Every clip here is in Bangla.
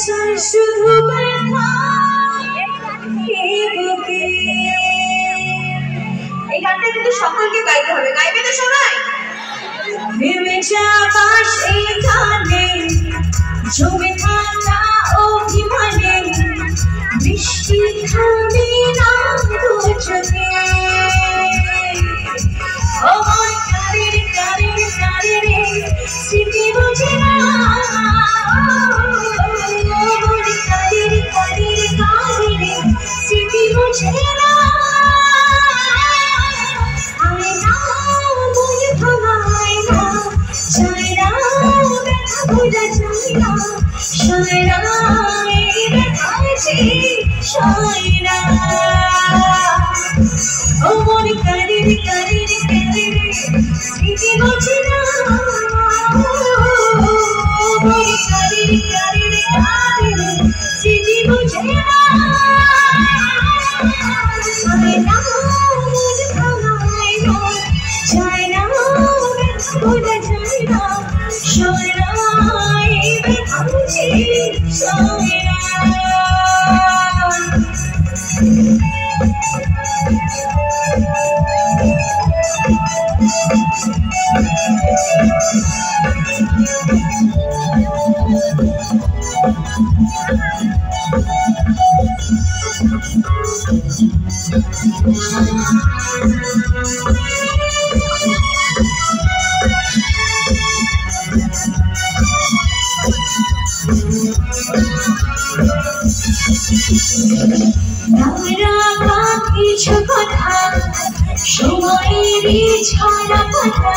চাই শুধু ব্যথা এই গানটা কিন্তু সকলকে গাইতে হবে, গাইবে তো সবাই? ভেবে যাবাস এই গানে জমে থাকা অভিমানে বৃষ্টি থামবে না দু চোখে। ও মন কারে রে কারে রে কারে রে স্মৃতি বুঝে না, মন কারে রে কারে রে কারে রে স্মৃতি বুঝে না। আয় না মন ভাঙায় না, যায় না ব্যথা ভোলা যায় না, সয় না এই ব্যথা যে সয় না। ও মন কারে রে কারে রে কারে রে স্মৃতি বুঝে না, মন কারে রে কারে রে কারে রে স্মৃতি বুঝে না। আয় না মন ভাঙায় না, যায় না ব্যথা ভোলা যায় না, সয় না এই ব্যথা যে সয় না। কিছু কথা সময়েরই ছড়া কথা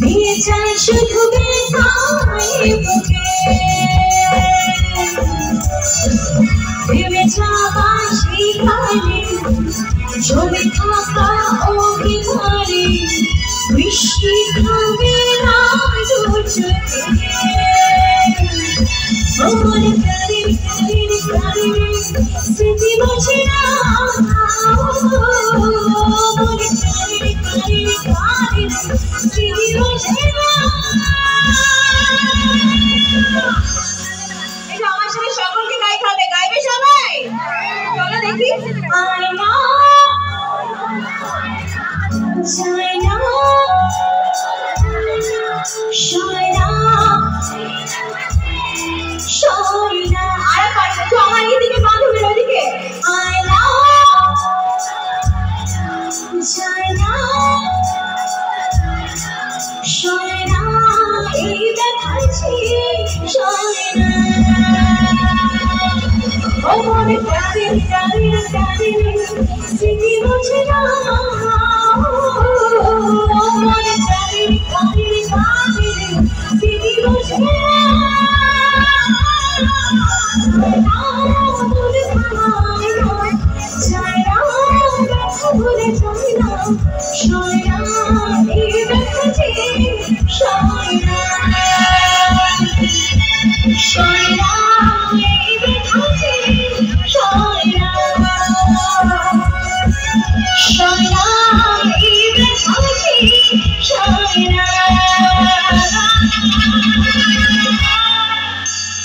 দিয়ে যায় শুধু বেকায় বুকে। ভেবে যাবা সেই গানে জমে থাকা অভিমানে বৃষ্টি থামবে না দু চোখে। মন কারে কারে কারে স্মৃতি বুঝে না, মন কারে কারে কারে স্মৃতি বুঝে না। এটা আমার সাথে সকলকে গাইতে হবে, গাইবে সবাই? চলো দেখি। আয় না যায় না সয় না সয় না। আর পারবে তো আমার এদিকে বান্ধবীর ওদিকে। আয় না যায় না সয় না এই ব্যথা যে সয় না। ও মনে কারে কারে কারে স্মৃতি বুঝে না, ও মনে কারে কারে কারে স্মৃতি বুঝে না। যায় না ব্যথা ভুলে যায় না, সয় না